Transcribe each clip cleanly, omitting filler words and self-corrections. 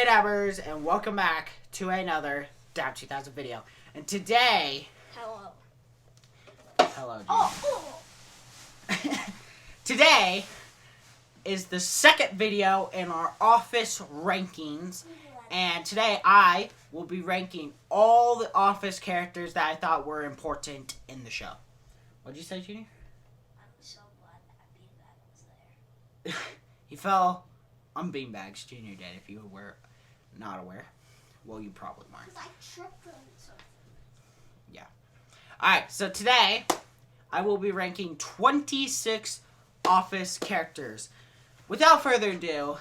Hey Dabbers, and welcome back to another Dab 2000 video. And today... Hello. Hello, Today is the second video in our Office rankings. And today I will be ranking all the Office characters that I thought were important in the show. What'd you say, Junior? I'm so glad that Beanbag was there. He fell on beanbags, Junior did, if you were not aware. Well, you probably weren't. Because I tripped on something. Yeah. Alright, so today I will be ranking 26 Office characters. Without further ado,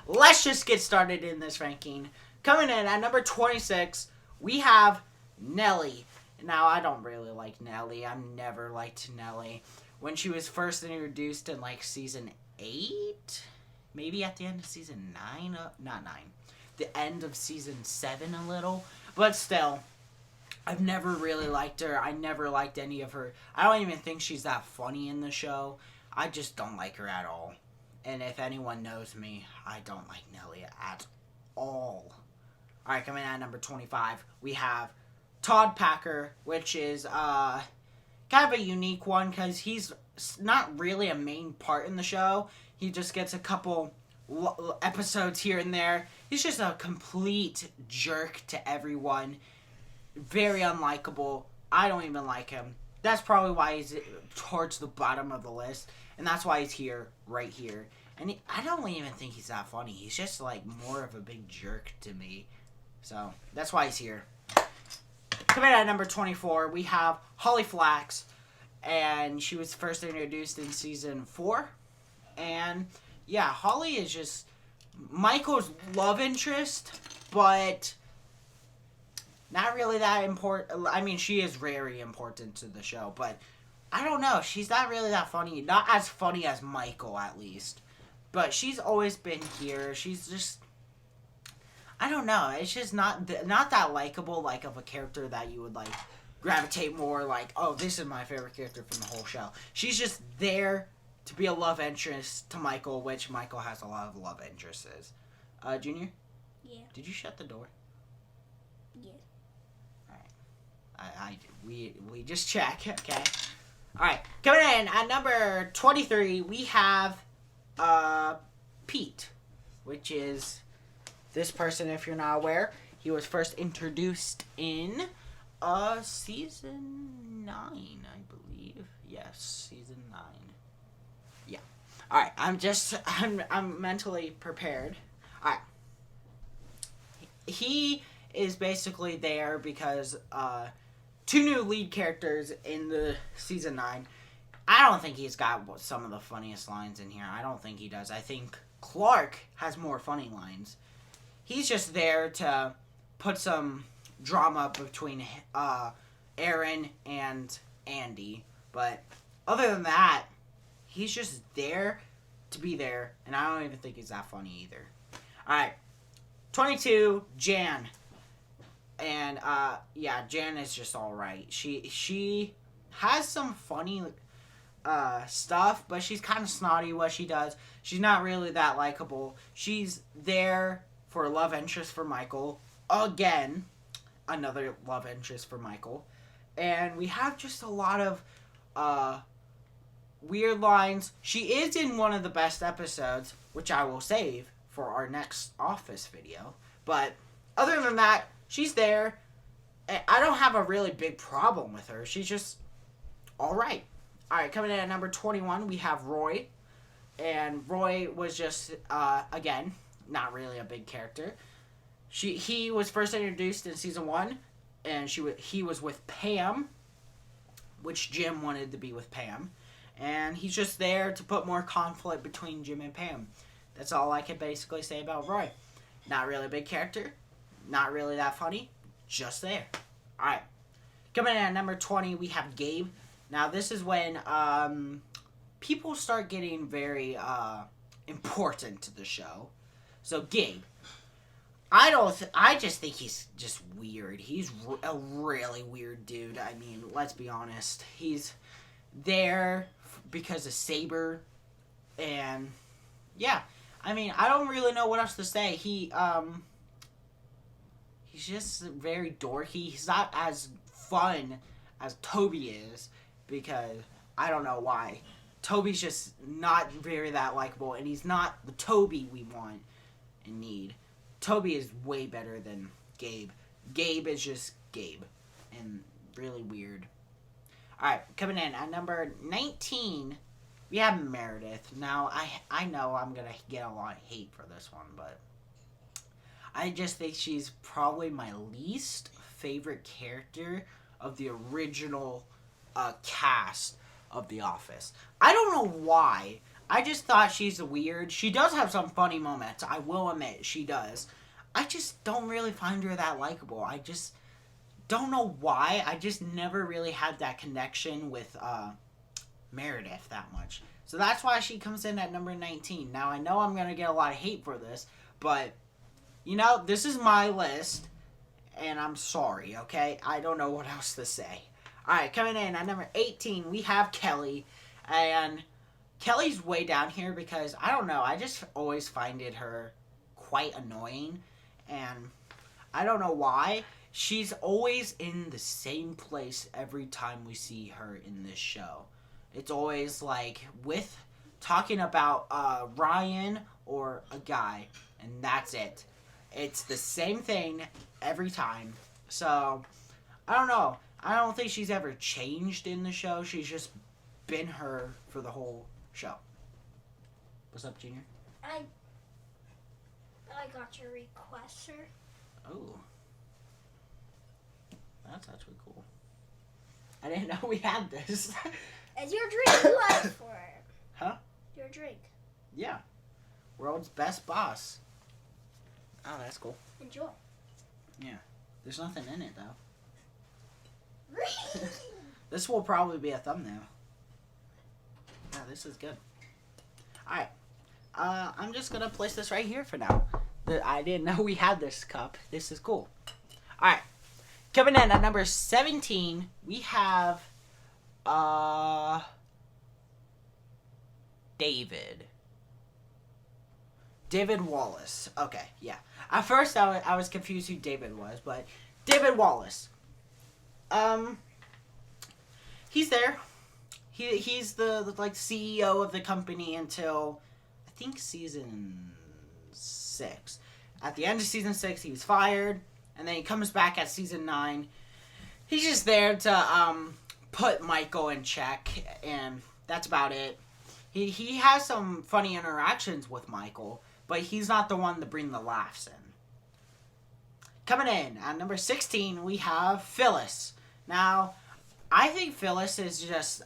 let's just get started in this ranking. Coming in at number 26, we have Nellie. Now, I don't really like Nellie. I've never liked Nellie. When she was first introduced in, like, Season 8? Maybe at the end of Season 9? Not 9. The end of Season 7 a little. But still, I've never really liked her. I never liked any of her. I don't even think she's that funny in the show. I just don't like her at all. And if anyone knows me, I don't like Nellie at all. Alright, coming in at number 25, we have Todd Packer, which is kind of a unique one because he's not really a main part in the show. He just gets a couple episodes here and there. He's just a complete jerk to everyone. Very unlikable. I don't even like him. That's probably why he's towards the bottom of the list. And that's why he's here, right here. And I don't even think he's that funny. He's just, like, more of a big jerk to me. So, that's why he's here. Coming in at number 24, we have Holly Flax. And she was first introduced in Season 4. And, yeah, Holly is just Michael's love interest, but not really that important. I mean, she is very important to the show, but I don't know. She's not really that funny. Not as funny as Michael, at least. But she's always been here. She's just, I don't know. It's just not that likable, like, of a character that you would, like, gravitate more, like, oh, this is my favorite character from the whole show. She's just there to be a love interest to Michael, which Michael has a lot of love interests. Junior? Yeah. Did you shut the door? Yeah. Alright. We just check, okay? Alright, coming in at number 23, we have Pete, which is this person, if you're not aware. He was first introduced in Season 9, I believe. Yes, Season 9. Yeah. Alright, I'm mentally prepared. Alright. He is basically there because two new lead characters in the Season 9. I don't think he's got some of the funniest lines in here. I don't think he does. I think Clark has more funny lines. He's just there to put some drama between Aaron and Andy. But other than that, he's just there to be there. And I don't even think he's that funny either. Alright. 22, Jan. And, yeah, Jan is just alright. She has some funny stuff, but she's kind of snotty what she does. She's not really that likable. She's there for a love interest for Michael. Again, another love interest for Michael. And we have just a lot of weird lines. She is in one of the best episodes, which I will save for our next Office video. But other than that, she's there. I don't have a really big problem with her. She's just alright. Alright, coming in at number 21, we have Roy. And Roy was just, again, not really a big character. He was first introduced in Season 1. And he was with Pam, which Jim wanted to be with Pam. And he's just there to put more conflict between Jim and Pam. That's all I can basically say about Roy. Not really a big character. Not really that funny. Just there. Alright. Coming in at number 20, we have Gabe. Now, this is when people start getting very important to the show. So, Gabe. I just think he's just weird. He's a really weird dude. I mean, let's be honest. He's there because of Saber. And, yeah. I mean, I don't really know what else to say. He's just very dorky. He's not as fun as Toby is because I don't know why. Toby's just not very that likable, and he's not the Toby we want and need. Toby is way better than Gabe. Gabe is just Gabe and really weird. Alright, coming in at number 19, we have Meredith. Now, I know I'm going to get a lot of hate for this one, but I just think she's probably my least favorite character of the original cast of The Office. I don't know why. I just thought she's weird. She does have some funny moments. I will admit she does. I just don't really find her that likable. I just don't know why. I just never really had that connection with Meredith that much. So that's why she comes in at number 19. Now, I know I'm going to get a lot of hate for this, but, you know, this is my list, and I'm sorry, okay? I don't know what else to say. Alright, coming in at number 18, we have Kelly, and Kelly's way down here because, I don't know, I just always finded her quite annoying, and I don't know why. She's always in the same place every time we see her in this show. It's always like with talking about Ryan or a guy, and that's it. It's the same thing every time. So, I don't know. I don't think she's ever changed in the show. She's just been her for the whole show. What's up, Junior? I got your request, sir. Oh. That's actually cool. I didn't know we had this. It's your drink. You asked for it. Huh? Your drink. Yeah. World's best boss. Oh, that's cool. Enjoy. Yeah. There's nothing in it, though. This will probably be a thumbnail. Yeah, this is good. Alright. I'm just going to place this right here for now. I didn't know we had this cup. This is cool. Alright. Coming in at number 17, we have David. David Wallace. Okay, yeah. At first, I was confused who David was, but David Wallace. He's there. He's the like CEO of the company until I think season 6. At the end of season 6, he was fired, and then he comes back at season 9. He's just there to put Michael in check, and that's about it. He has some funny interactions with Michael, but he's not the one to bring the laughs in. Coming in at number 16, we have Phyllis. Now, I think Phyllis is just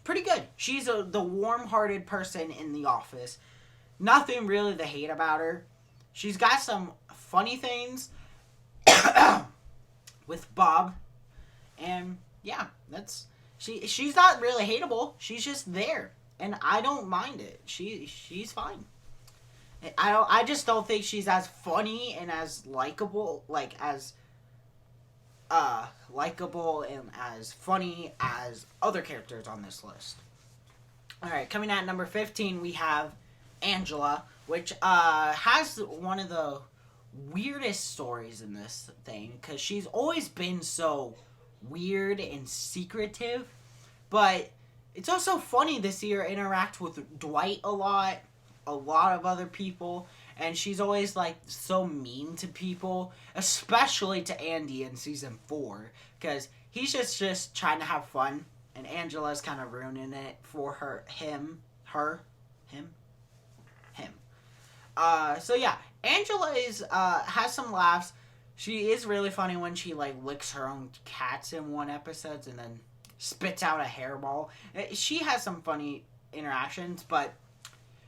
pretty good. She's the warm-hearted person in the office. Nothing really to hate about her. She's got some funny things with Bob. And, yeah, she's not really hateable. She's just there. And I don't mind it. She's fine. I just don't think she's as funny and as likable, likable and as funny as other characters on this list. Alright, coming at number 15, we have Angela, which has one of the weirdest stories in this thing, because she's always been so weird and secretive, but it's also funny to see her interact with Dwight a lot of other people, and she's always like so mean to people, especially to Andy in season 4, because he's just trying to have fun, and Angela's kind of ruining it for him. So yeah, Angela has some laughs. She is really funny when she like licks her own cats in one episode and then spits out a hairball. She has some funny interactions, but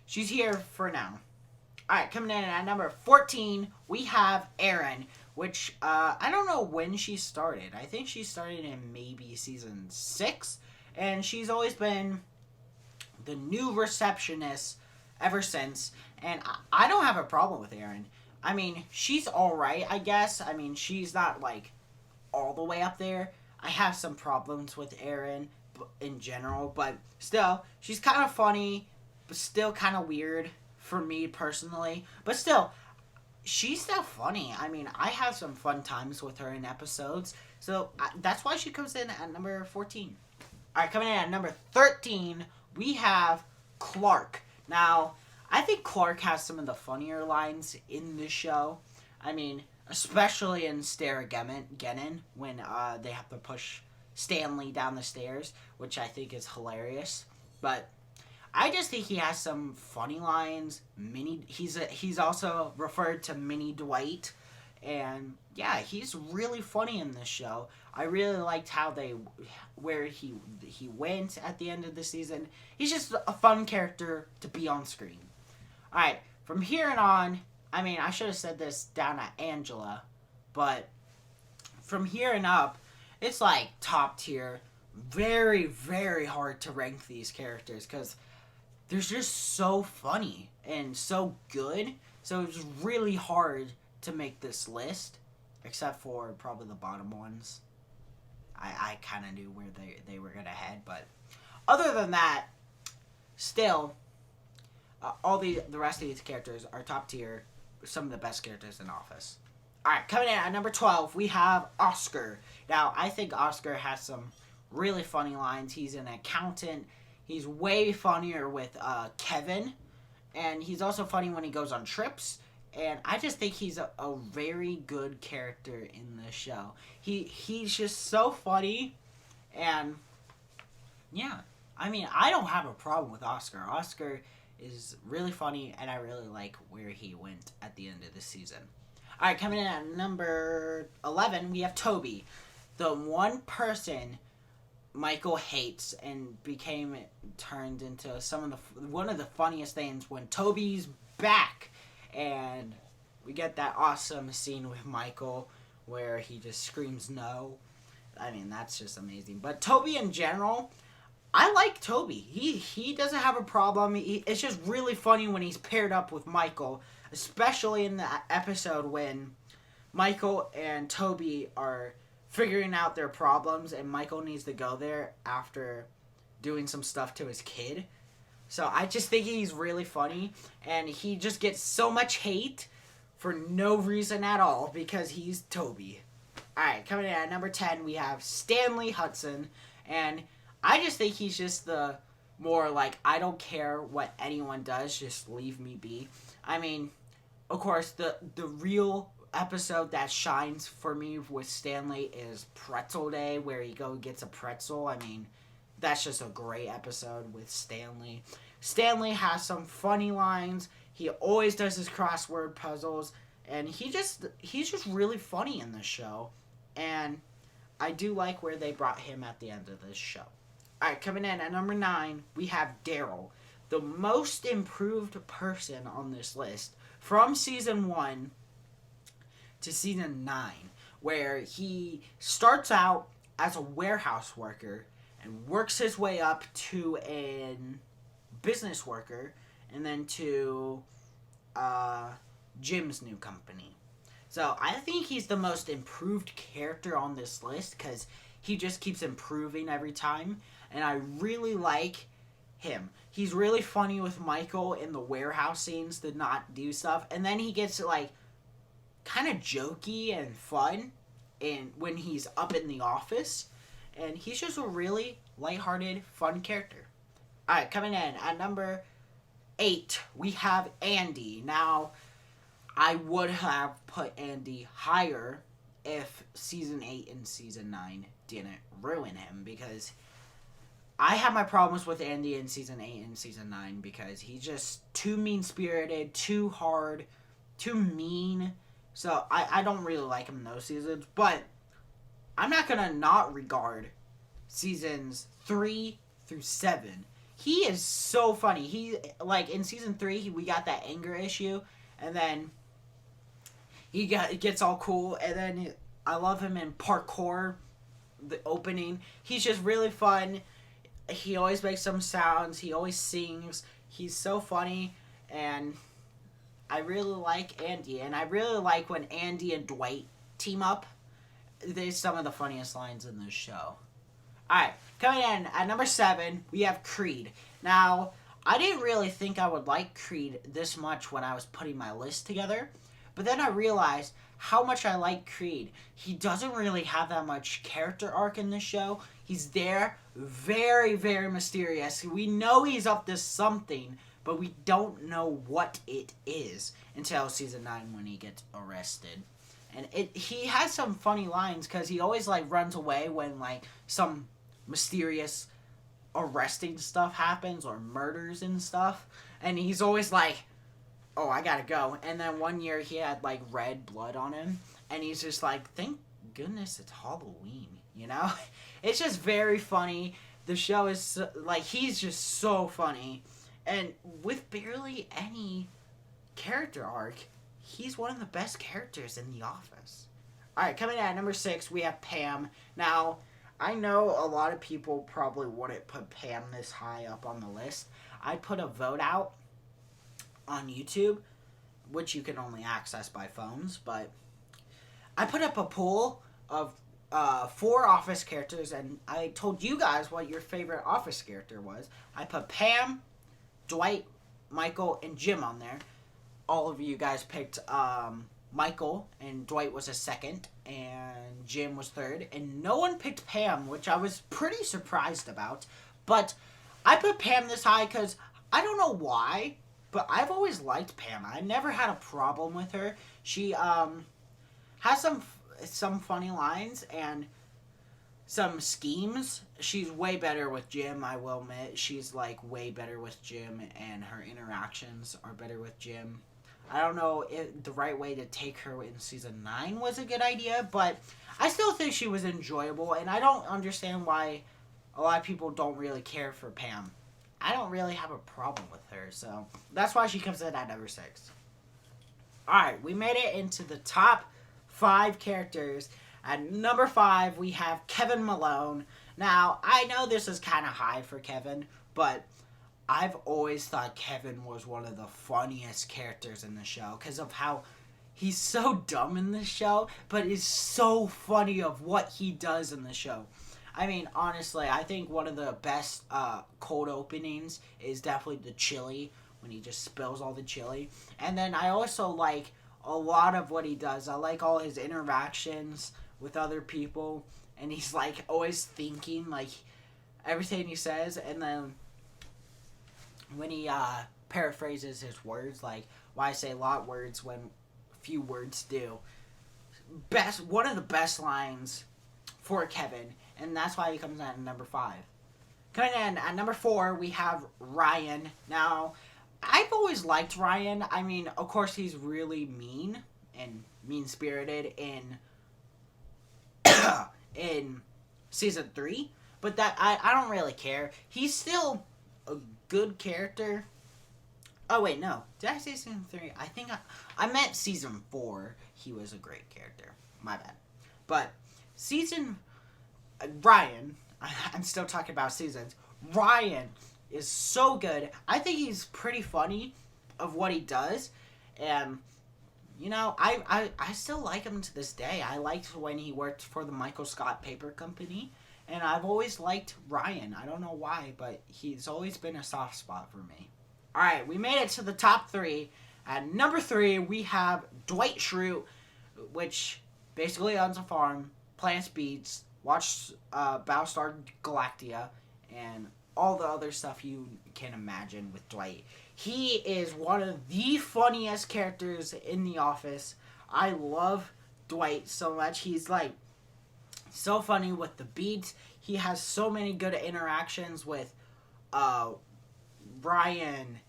she's here for now. Alright, coming in at number 14, we have Erin, which I don't know when she started. I think she started in maybe season 6, and she's always been the new receptionist ever since, and I don't have a problem with Erin. I mean, she's alright, I guess. I mean, she's not, like, all the way up there. I have some problems with Erin in general, but still, she's kind of funny, but still kind of weird for me personally. But still, she's still funny. I mean, I have some fun times with her in episodes. So that's why she comes in at number 14. All right, coming in at number 13, we have Clark. Now, I think Clark has some of the funnier lines in this show. I mean, especially in Stairgeddon when they have to push Stanley down the stairs, which I think is hilarious. But I just think he has some funny lines. He's also referred to Mini Dwight, and yeah, he's really funny in this show. I really liked where he went at the end of the season. He's just a fun character to be on screen. All right, from here on, I mean, I should have said this down at Angela, but from here and up, it's like top tier. Very, very hard to rank these characters because they're just so funny and so good. So it's really hard to make this list, except for probably the bottom ones. I kind of knew where they were going to head, but other than that, still, all the rest of these characters are top tier, some of the best characters in Office. Alright, coming in at number 12, we have Oscar. Now, I think Oscar has some really funny lines. He's an accountant. He's way funnier with Kevin, and he's also funny when he goes on trips. And I just think he's a very good character in the show. He's just so funny, and yeah, I mean, I don't have a problem with Oscar. Oscar is really funny, and I really like where he went at the end of the season. All right, coming in at number 11, we have Toby, the one person Michael hates and turned into one of the funniest things when Toby's back. And we get that awesome scene with Michael where he just screams no. I mean, that's just amazing. But Toby in general, I like Toby. He doesn't have a problem. It's just really funny when he's paired up with Michael, especially in the episode when Michael and Toby are figuring out their problems and Michael needs to go there after doing some stuff to his kid. So I just think he's really funny, and he just gets so much hate for no reason at all because he's Toby. Alright, coming in at number 10, we have Stanley Hudson, and I just think he's just the more like, I don't care what anyone does, just leave me be. I mean, of course, the real episode that shines for me with Stanley is Pretzel Day, where he gets a pretzel. I mean, that's just a great episode with Stanley. Stanley has some funny lines. He always does his crossword puzzles, and he's just really funny in this show. And I do like where they brought him at the end of this show. All right, coming in at number 9, we have Daryl, the most improved person on this list from season 1 to season 9, where he starts out as a warehouse worker and works his way up to a business worker and then to Jim's new company. So I think he's the most improved character on this list because he just keeps improving every time, and I really like him. He's really funny with Michael in the warehouse scenes to not do stuff, and then he gets like kind of jokey and fun when he's up in the office, and he's just a really lighthearted, fun character. Alright, coming in at number 8, we have Andy. Now, I would have put Andy higher if season 8 and season 9 didn't ruin him, because I have my problems with Andy in season 8 and season 9 because he's just too mean-spirited, too hard, too mean. So I don't really like him in those seasons, but I'm not going to not regard seasons 3 through 7. He is so funny. He, like, in season 3, we got that anger issue, and then he gets all cool, and then I love him in Parkour, the opening. He's just really fun. He always makes some sounds. He always sings. He's so funny, and I really like Andy, and I really like when Andy and Dwight team up. There's some of the funniest lines in this show. Alright, coming in at number 7, we have Creed. Now, I didn't really think I would like Creed this much when I was putting my list together, but then I realized how much I like Creed. He doesn't really have that much character arc in this show. He's there, very, very mysterious. We know he's up to something, but we don't know what it is until season 9 when he gets arrested. And he has some funny lines because he always like runs away when like some mysterious arresting stuff happens or murders and stuff, and he's always like, oh, I gotta go. And then one year he had like red blood on him, and he's just like, thank goodness it's Halloween, you know. It's just very funny. The show is like, he's just so funny, and with barely any character arc, he's one of the best characters in The Office. Alright, coming in at number 6, we have Pam. Now, I know a lot of people probably wouldn't put Pam this high up on the list. I put a vote out on YouTube, which you can only access by phones, but I put up a poll of 4 Office characters, and I told you guys what your favorite Office character was. I put Pam, Dwight, Michael, and Jim on there. All of you guys picked Michael, and Dwight was a second, and Jim was third, and no one picked Pam, which I was pretty surprised about. But I put Pam this high because I don't know why, but I've always liked Pam. I never had a problem with her. She has some funny lines and some schemes. She's way better with Jim, I will admit. She's like way better with Jim, and her interactions are better with Jim. I don't know if the right way to take her in season 9 was a good idea, but I still think she was enjoyable, and I don't understand why a lot of people don't really care for Pam. I don't really have a problem with her, so that's why she comes in at number 6. Alright, we made it into the top 5 characters. At number 5, we have Kevin Malone. Now, I know this is kind of high for Kevin, but I've always thought Kevin was one of the funniest characters in the show because of how he's so dumb in the show, but is so funny of what he does in the show. I mean, honestly, I think one of the best cold openings is definitely the chili, when he just spills all the chili. And then I also like a lot of what he does. I like all his interactions with other people, and he's like always thinking like everything he says, and then when he paraphrases his words, like, why I say a lot of words when few words do. One of the best lines for Kevin, and that's why he comes in at number 5. Coming in at number 4, we have Ryan. Now, I've always liked Ryan. I mean, of course, he's really mean and mean-spirited in season 3, but that I don't really care. He's still a good character. Oh wait, no. Did I say season 3? I think I meant season 4. He was a great character. My bad. But Ryan, I'm still talking about seasons. Ryan is so good. I think he's pretty funny of what he does, and you know, I still like him to this day. I liked when he worked for the Michael Scott Paper Company. And I've always liked Ryan. I don't know why, but he's always been a soft spot for me. Alright, we made it to the top 3. At number 3, we have Dwight Schrute, which basically owns a farm, plants beets, watches Battlestar Galactica, and all the other stuff you can imagine with Dwight. He is one of the funniest characters in The Office. I love Dwight so much. He's like so funny with the beats. He has so many good interactions with Ryan,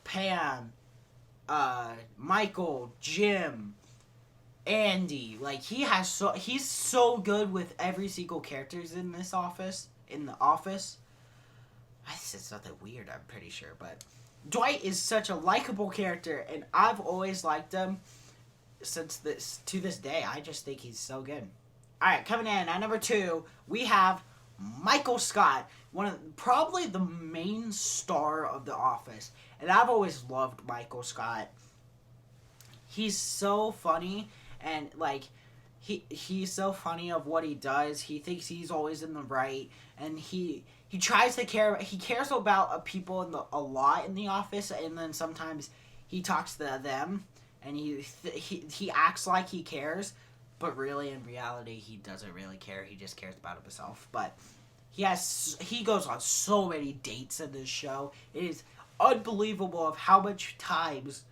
Pam, Michael, Jim, Andy. Like, he's so good with every single characters in The Office. I said something weird, I'm pretty sure, but Dwight is such a likable character, and I've always liked him to this day. I just think he's so good. Alright, coming in at number 2, we have Michael Scott, probably the main star of The Office. And I've always loved Michael Scott. He's so funny, and like he's so funny of what he does. He thinks he's always in the right, and he tries to care. He cares about people a lot in the office, and then sometimes he talks to them, and he acts like he cares, but really in reality he doesn't really care. He just cares about himself. But he goes on so many dates in this show. It is unbelievable of how much times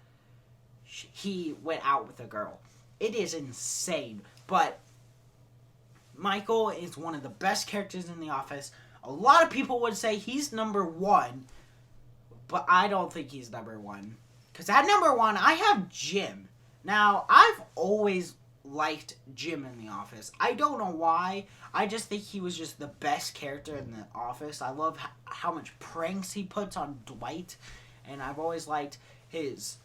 he went out with a girl. It is insane. But Michael is one of the best characters in The Office. A lot of people would say he's number one, but I don't think he's number one. Because at number one, I have Jim. Now, I've always liked Jim in The Office. I don't know why. I just think he was just the best character in The Office. I love how much pranks he puts on Dwight. And I've always liked his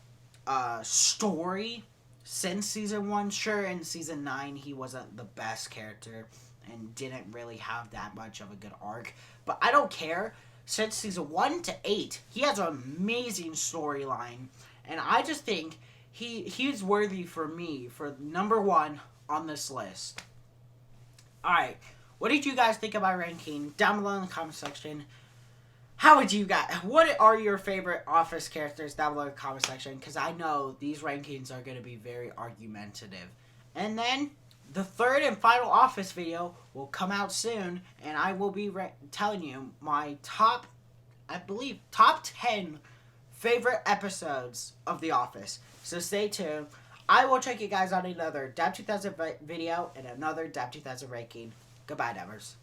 story since season 1. Sure, in season 9 he wasn't the best character and didn't really have that much of a good arc, but I don't care. Since season 1 to 8 he has an amazing storyline, and I just think he's worthy for me for number 1 on this list. Alright, what did you guys think of my ranking? Down below in the comment section. What are your favorite Office characters down below in the comment section? Because I know these rankings are going to be very argumentative. And then, the third and final Office video will come out soon. And I will be telling you my top 10 favorite episodes of The Office. So stay tuned. I will check you guys on another Dab 2000 video and another Dab 2000 ranking. Goodbye, Dabbers.